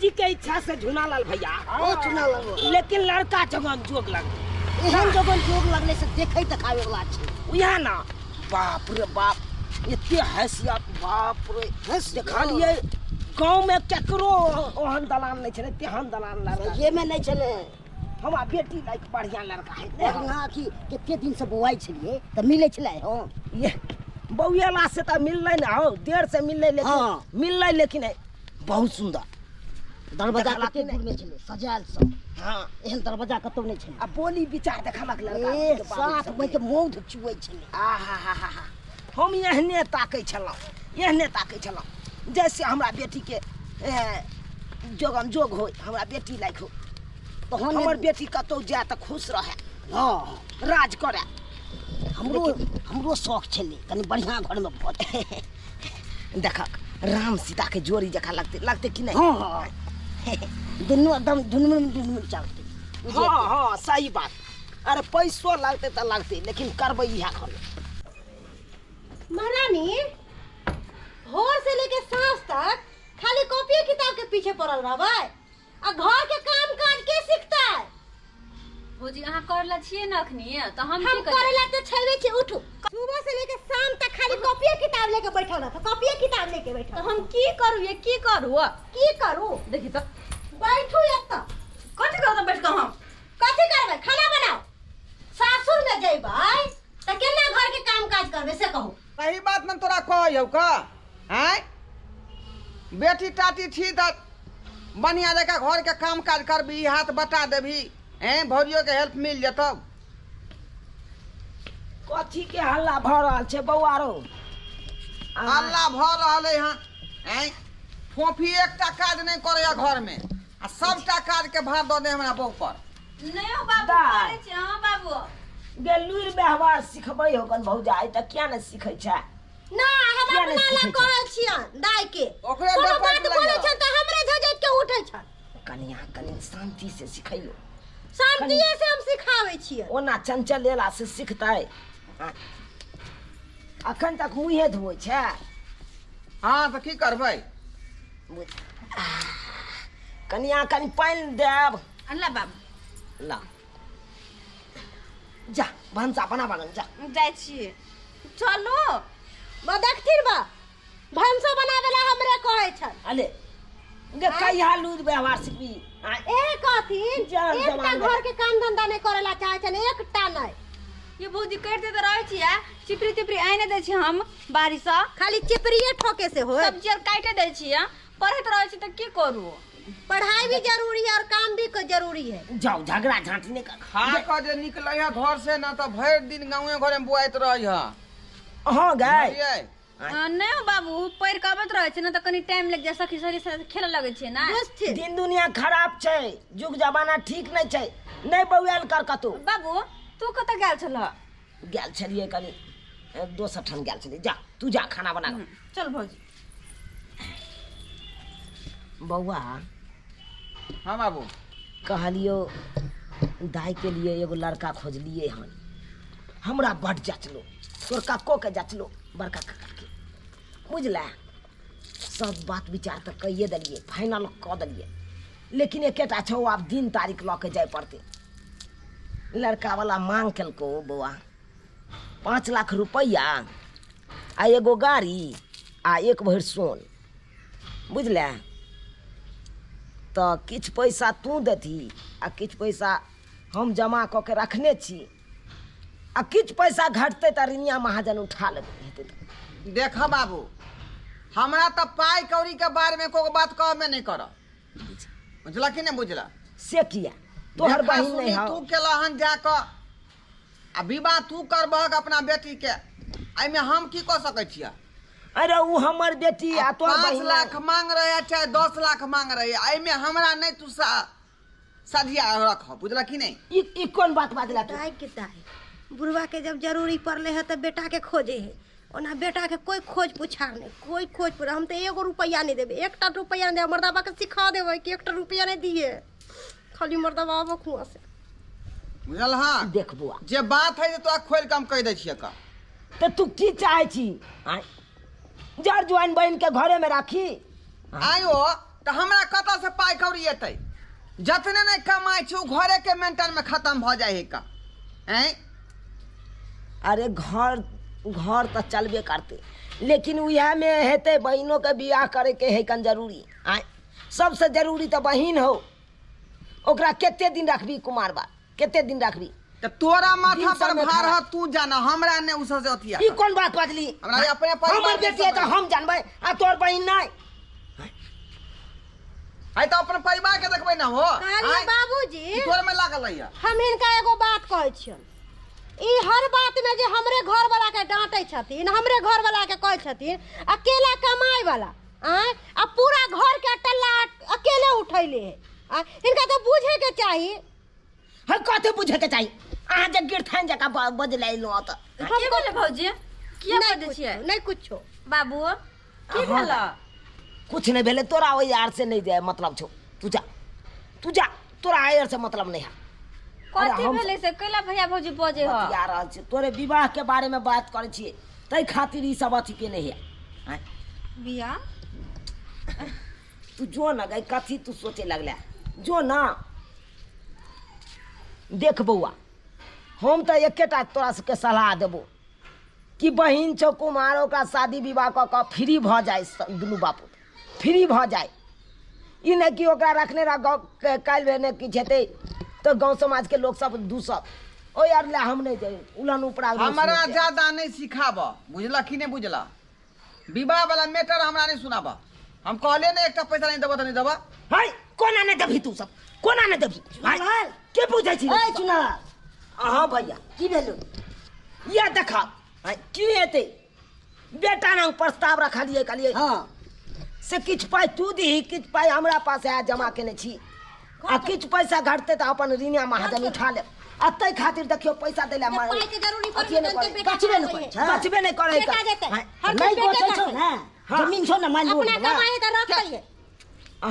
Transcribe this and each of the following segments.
भौजी के इच्छा से झुनालाल भैया लेकिन लड़का जगन जोग लगे एहन जगन जोग लगने से देखे तकावे वाला छै यह ना बाप रे बाप इतने हैसियत बाप रे हंस देखा लिए गांव में केकरो ओहन दलान नहीं छले तेहन दलान लड़का ये में नहीं चले हमारा बेटी लाइक बढ़िया लड़का है यहाँ की कितने दिन से बुआई छलिए त मिले छले हो ये बउएला से त मिलले ना हो देर से मिलले लेकिन मिलले लेकिन बहुत सुंदर दरवाजा कते दूर में छले सजाल सब हां एहन दरवाजा कतौ नहीं छले आ बोली विचार देखलक लड़का ए साथ में के मौध चुए छले आहा हम एहने ताकै छलौ एहने ताकै छलौ जैसे हमरा बेटी के जोगन जोग होय हमरा बेटी लायक हो तो हमर बेटी कतौ जाए त खुश रहे हां राज करे हमरो शौक छले कनी बढ़िया घर में भोत देखक राम सीता के जोड़ी जका लगते कि नहीं हां दोनों एकदम दुनू चलते हां सही बात अरे पैसो लगते त लगते लेकिन करबै इहा खल महारानी भोर से लेके सांझ तक खाली कॉपी किताब के पीछे पड़ल रहबै आ घर के काम काज के सिखता है भौजी अहाँ करला छिए न अखनी त हम की करेला त छेबे छी उठू सुबह से लेके शाम तक खाली कॉपी किताब लेके बैठल रह कॉपी किताब लेके बैठल त हम की करू ये की करू देखि त बैठू एक त कथि करत बैठ के हम कथि करबै खाना बनाओ सासुर में जइबै त केना घर के काम काज करबै से कहू सही बात न तोरा कहयौ का हैं बेटी टाटी छी त बढ़िया जगह घर के काम काज करबी हाथ बता देबी हैं भौजियो के हेल्प मिल जतौ कथी के हल्ला भ रहल छै बौआरो हल्ला भ रहले हां हैं फोफी एकटा काज नहीं करैया घर में आ सबटा काज के भार द दे हमरा बहू पर नहीं हो बाबू करे छी हां बाबू गेलुर व्यवहार सिखबै होकन भौजाई त किया न सिखै छै ना हम अपना ला कहै छियन दाई के ओकरे कोनो डपट बात बोलै छ त हमरे झझट के उठै छ कनिया कनि शांति से सिखैयो शांतिये से हम सिखाबै छियै ओना चंचल लेला से सिखतै अखन तक मुँहे धोइ छै हां त की करबै कनिया कनि पानि देब अल्लाह बाबू ला जा भंसा बना जा जाय छी चलो बदखथिन बा भंसो बनावे ला हमरे कहै छ अले गे कहिया लूज व्यवहार सिखबी ए कहथिन जान एकटा जमान घर के काम धंधा नहीं करेला चाहे छन एकटा नहीं ये भौजी करते त रहै छी चिपरी चिपरी आइने दै छी हम बारिश खाली चिपरिये ठोके से हो सब्जी और काटे दै छी पढ़ैत रहै छी त की करू पढ़ाई भी जरूरी है और काम भी जरूरी है जाओ झगड़ा झांटी नहीं कर खा क जे निकलै है घर से ना त भर दिन गांवे घरे में बुआइत रहै है हां गए नहीं हो बाबू पैर कबत रहै छै न त कनी टाइम लग जाय सखी सरी से खेले लगै छै ना दिन दुनिया खराब छै जुग जमाना ठीक नहीं छै नहीं बउएल कर कतो बाबू तू कत गेल छल गेल छलिए कनी दोसर ठन गेल छलिए जा तू जा खाना बना चल भौजी बउआ हां बाबू कहलियो दाई के लिए एगो लड़का खोजलिए हन हमरा बड़ जचलो तोर काको के जचलो बड़का काका के बुझला सब बात विचार त कहिए दलिए फाइनल क दलिए लेकिन एकेटा छौ आब दिन तारीख ल के जाय पड़ते लड़का वाला मांग केलको बउआ 5 लाख रुपया आ एगो गाड़ी आ एक भर सोन बुझला तो किछ पैसा तू देती आ किछ पैसा हम जमा क के रखने छी आ किछ पैसा घटते त रिनिया महाजन उठा लेते हेते देख बाबू हमरा त पाई कौड़ी के बारे में कोई बात कह में नहीं कर बुझला कि नहीं बुझला से किया तोहर बहिन नहीं हो तू केलहन जाक आ विवाह तू करबहक अपना बेटी के आई में हम की क सकै छियै अरे वो हमर बेटी आ तोहर 5 बहिन लाख मांग रहे चाहे 10 लाख मांग रहे आई में हमरा नहीं तू सधिया रख बुझला कि नहीं ई कौन बात बाजला तू दाई के दाई बुढ़वा के जब जरूरी पड़ले है त बेटा के खोजे है ओना बेटा के कोई खोज पुछार नहीं कोई खोज पुछार हम तो 1 रुपया नहीं देबे 1 रुपया नहीं देबे मर्दाबा के सिखा देबे कि 1 रुपया नहीं दिए खाली मर्दाबा आबो खुआ से बुझल हां देख बुआ जे बात है तो खोल के हम कह दै छियै का तो तू की चाहे छी जड़ जुआन बहन के घरे में राखी आयो तो हमरा कत से पाई जरूरी एतै जतने नहीं कमाई छू घरे के मेंटन में खत्म भ जाए है का हैं। अरे घर तो चलबे करते, लेकिन वह में हेते बहनों के बियाह करे के है कन जरूरी। आय सबसे जरूरी तो बहन हो, ओकरा केते दिन रखबी कुमार बा, केते दिन रखबी? तो तोरा माथा दिन पर समय भार खराब। है, तू जाना, हमरा ने उस से अथिया ई कौन बात बजली? हमरा अपने परिवार हमर के बेटी है तो समझ। हम जानबै आ तोर बहन नहीं। आई तो अपन परिवार के देखबै ना हो। कहलिए आय, बाबूजी ई तोर में लागल रहिया। हम इनका एगो बात कहै छियन, ई हर बात में जे हमरे घर वाला के डांटै छथिन, हमरे घर वाला के कहै छथिन अकेला कमाई वाला, आ पूरा घर के टल्ला अकेले उठैले है। इनका तो बुझे के चाहिए। है कते बुझे के चाहिए? अहाँ जे गिरथान जका बजलै लो त की बोले भौजी किया नहीं बजै कुछ- छियै? नहीं कुछो। बाबू की हाँ। भेल? कुछ नहीं भेले, तोरा ओइ यार से नहीं जाए मतलब छो। तू जा तोरा यार से मतलब नहीं है। कथी हम- भेलै से कैला भैया भौजी बजे ह? बतिया रहल छी, तोरे विवाह के बारे में बात करे छिए, तै खातिर ई सब अथी के नहीं है। आय, बिया तू जो ना गई कथी तू सोचे लगला, जो ना देख बउआ, हम तो एकेटा तोरा सबके सलाह देबो कि बहिन छौ कुमार, ओकरा शादी विवाह कऽ कऽ फ्री भ जाए, दुनू बापू फ्री भ जाए। ई नहीं कि ओकरा रखने रह गाँव काल्हि भेने किछु हेतै तो गाँव समाज के लोग सब दूसब ओ यार ले हम नहीं जाए उलन उपरा। हमरा ज्यादा नहीं सिखाब, बुझला कि नहीं बुझला? विवाह वाला मैटर हमरा नहीं सुनाब। हम कहले ने एकटा पैसा नहीं देबो त नहीं देबो। हाय कोना ने देबी, तू सब कोना ने देबी? हाय के पूछै छी? ए चुना हाँ भैया की भेलो? ये देखा की हेतै, बेटा ने प्रस्ताव रखलिए, कहलिए हाँ से किछु पाइ तू दी, किछु पाइ हमरा पास है जमा केने छी, आ किछु पैसा घटतै तऽ अपन ऋणिया महाजन उठा लेब। आ तै खातिर देखियो पैसा दै जब पाई के जरूरी पड़े अथिए नहीं तो करे, बेटा बचबे नहीं कमाई करे, है। हाँ। बचबे नहीं करे बेटा देतै, हर नहीं कोई बेटे कोई छो करतै। ना, हाँ। जमीन छो ना, माइन रोड अपना वाला, कमाई तो रखतै है।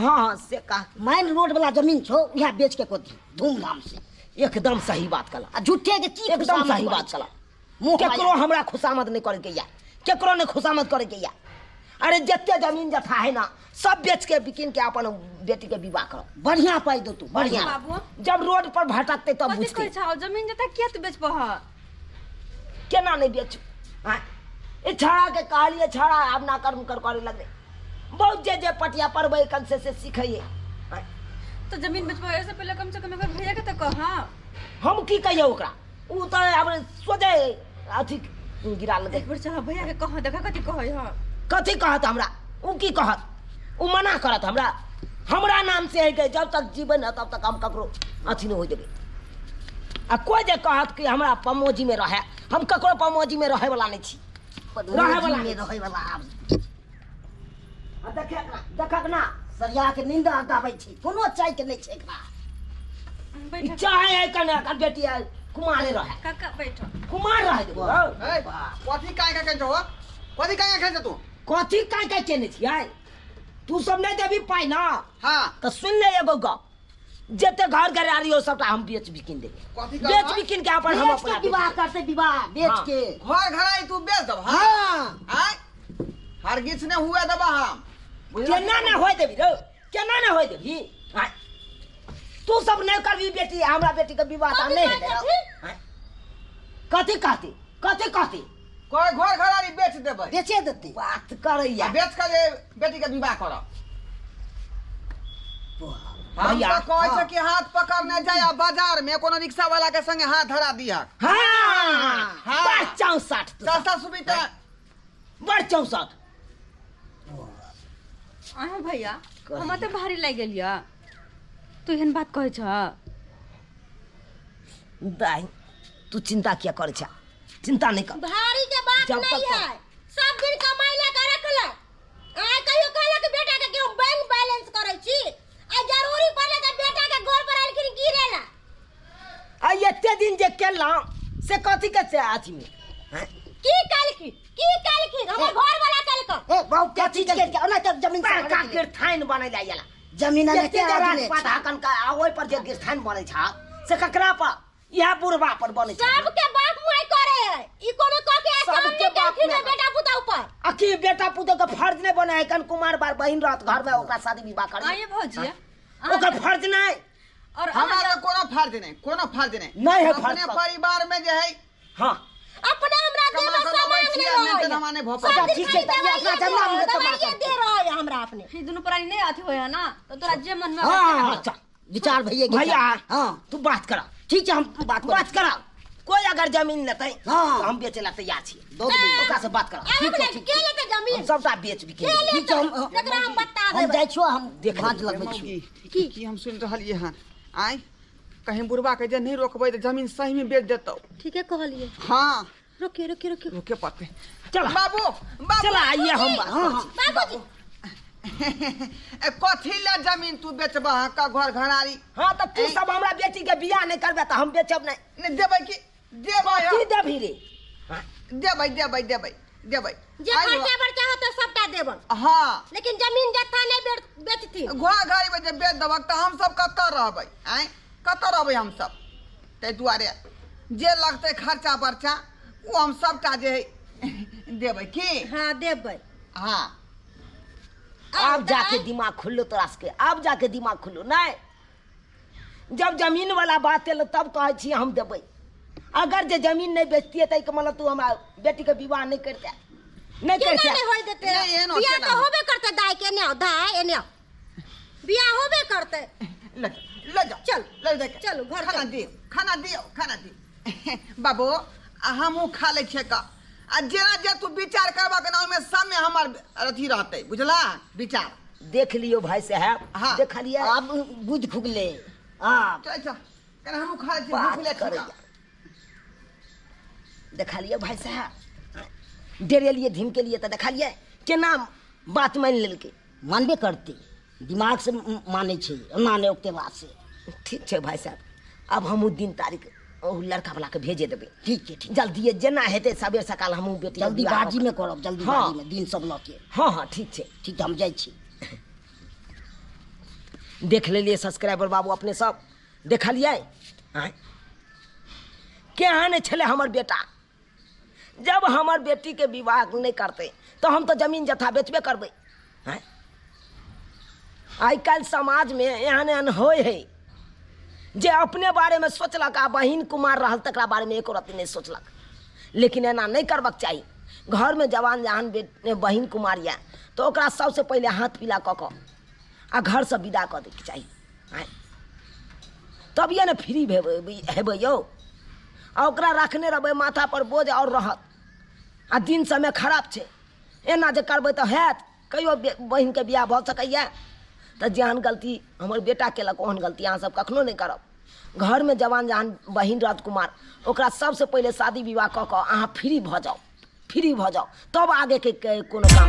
हाँ से कहा माइन रोड वाला जमीन छो, यह बेच के कोती धूमधाम से। एकदम सही बात कला, आ झूठे के की एकदम खुशामद सही करै बात छै? कला। मुँह केकरो माया। हमरा खुशामद नहीं करे के या, केकरो ने खुशामद करे के या। अरे जत्ते जमीन जथा है ना सब बेच के बिकिन के अपन बेटी के विवाह करो। बढ़िया पाई दो तू, बढ़िया। बाबू जब रोड पर भटकते तब कथी बुझते कहै छौ? जमीन जता किया तू बेच पह? केना नहीं बेचू। ए छड़ा के कहलिए, छड़ा अब ना कर्म कर करे लगले, बहुत जे पटिया पढ़बै कन से सीखिए। तो जमीन बेच पह, ऐसे पहले कम से कम एक बार भैया के तो कह। हम की कहिए ओकरा, उ तो अब सोचे अथी गिरा लगे। एक बार चल भैया के कह, देखा कथी कहै ह। कथी कहत हमरा, उ की कहत, उ मना करत हमरा नाम से है के जब तक जीवन है तब तक हम ककरो अथी नहीं हो देबे। आ कोई जे कहत कि हमरा पमोजी में रहे, हम ककरो पमोजी में रहे वाला नहीं छी। रहे वाला में रहे वाला आब आ देखक ना सरिया के नींद हटाबै छी, कोनो चाय के नहीं छै एकरा। बैठ चाहे है कने का बेटी है कुमारे रहे, काका बैठ। कुमार रहे देबो। ए कथी काहे का कहै हो? कथी काहे कहै छ तू? कथी काय केने छियै? तू सब नहीं देबी पाई ना हां तो सुन ले एगो गप, जते घर घरारी हो सबटा हम बेच बिकिन देबे। कथी का? बेच बिकिन के अपन हम बेच के अपना विवाह बेच करते, विवाह बेच हाँ। के। घर घराई तू बेच दब। हां हाँ आय हरगिज ने हुए दबा हम। केना ना होय देबी रो, केना ना होय देबी? आय तू सब नहीं करबी बेटी, हमरा बेटी के विवाह ता नहीं हेतै रो। आय कथी कहती कोई घर घरारी बेच देबै, बेचे देते। बात करैया। बेच के जे बेटी के विवाह करब। हम भैया, तो कहै हाँ। छै कि हाथ पकड़ने जाय आ बाजार में कोनो रिक्शा वाला के संगे हाथ धरा दिया। हाँ हाँ। बड़ 64 तू सब। सस्ता सुविधा बड़ 64 आहा भैया हम तो भारी लाग गेल या, तू एहन बात कहै छ? दाई तू चिंता किया करे छ? चिंता नहीं कर। भारी के बात जब नहीं तक- है, सब दिन कमाई ले के रखले। कहियो कहले कि बेटा के क्यों बैंक बैलेंस करे छी, आ जरूरी पड़ले त बेटा के घर पर आइल के गिरेला। आ एते दिन जे केला से कथी के से अथी में हैं? की कालखी हमर घर वाला कालक। ए बहु क्या चीज के ओना तक जमीन से बड़का गिरथाइन बनै लायला। जमीन ने एते के जरा आदमी पता कन का आ ओइ पर जे गिरथाइन बनै छ से ककरा पर, यह बुढ़वा पर बनै छ। सबके बाप माय करे है, ई कोनो क के सबके सामने बाप देखी माय ना बेटा पुता ऊपर। अकी बेटा पुतो के फर्ज नहीं बना है कन कुमार बार बहिन रहत घर में ओकरा शादी विवाह करे। आये भौजी ओकर फर्ज नहीं और हमारा कोनो फर्ज नहीं नहीं है अपने फर्ज। परिवार में जो है हाँ अपने हमरा कमा देवे कर सामान लबै ले छियै लो नहीं तो हमारे भोपा अच्छा, ठीक है, तब ये अपना जमा में तो बात दवाइए दे रहा है हमरा अपने फिर दोनों प्राणी नहीं आती हो ना तो तोरा जे मन में हाँ अच्छा विचार भैया के भैया क्या? हाँ तू बात करा ठीक है हम बात करा कोई अगर जमीन लेते हाँ। तो हम बेचे ला तैयार छी दो दो ओकरा से बात करा ठीक है, के लेते जमीन हम सबटा बेच बिके ठीक है हम जकरा हम बता हम देबै जाइ छियो हम देख भांज लगबै छियो की हम सुन रहलिए हन आय कहीं बुढ़वा के जे नहीं रोकबै तो जमीन सही में बेच देतौ ठीके कहलिए हाँ रोकिए रोकिए रोकिए रुके पड़ते चला बाबू चला आइए हम बाबूजी कथी ला जमीन तू बेचबा का घर घरारी हाँ तो तू सब हमरा बेटी के बियाह नहीं करबे तो हम बेचब नहीं नहीं देबै की देबै की देबही रे देबै देबै देबै देबै जे खर्चा बर्चा होते सबटा देबन हाँ लेकिन जमीन जत्था नहीं बेचती घर घरी में जे बेच देबक तो हम सब कतऽ रहबै आय कतऽ रहबै हम सब ताहि दुआरे जे लगतै खर्चा बर्चा वो हम सबटा जे है देबै की हाँ देबै हाँ अब जाके दिमाग खुल्लो तोरा सबके अब जाके दिमाग खुल्लो नहीं जब जमीन वाला बात एलो तब कहे छी हम देबै अगर जे जमीन नहीं बेचतिए तो के मतलब तू हमरा बेटी के विवाह नहीं करते नहीं केना करते नहीं होय देते नहीं, एहनो बियाह केना तो होय? होबे करते दाई के ने दाई एने बियाह होबे करते ले जाओ चल, ले जा चलू, घर खाना चल। दियो खाना दियो बाबू हमहूँ खा लै छियै का आ जेना जे तू विचार करबा के ना ओहिमे सबमे हमर अथी रहतै बुझला विचार देख लियो भाई साहब हाँ। देख लिया अब बुझ खुगले हाँ चल चल केना हमहूँ खा लै छियै बात भूख ले करैया। देखा लिया भाई साहब डेरे लिए धीम के लिए तो देखा लिया केना बात मान लेलके मानबे करते दिमाग से माने छै माने ओके बात से ठीक है भाई साहब अब हम दिन तारीख ओ लड़का वाला के भेजे देबे ठीक है ठीक जल्दी जेना हेते सबेर सकाल हम बेटी जल्दी बाजी में करब जल्दी हाँ। बाजी में दिन सब लऽ के हाँ हाँ ठीक है ठीक है हम जाइ छी देख लेलिए सब्सक्राइबर बाबू अपने सब देखलिए आय केहन छले हमर बेटा जब हमर बेटी के विवाह नहीं करते तो हम तो जमीन जथा बेचबे करबे आय आई काल समाज में एहन एहन होय है जे अपने बारे में सोचलक आ बहिन कुमार रहल तकरा बारे में एको रत्ती नहीं सोचलक लेकिन एना नहीं करबक चाहिए घर में जवान जहान बहिन कुमार या तो ओकरा सबसे पहले हाथ पीला कऽ कऽ आ घर से विदा कऽ दैके चाही आय तभिए ने फ्री हेबै यौ आ ओकरा रखने रहबै माथा पर बोझ और रहत आ दिन समय खराब छै एना जे करबै तऽ हैत कहियो बहिनके बियाह भऽ सकैए तो जेहन गलती हमर बेटा केलक ओहन गलती अहाँ सब कखनो नहीं करब घर में जवान जहान बहिन रहत कुमार ओकरा सबसे पहले शादी विवाह कऽ कऽ अहाँ फ्री भऽ जाओ तब आगे के कोनो काम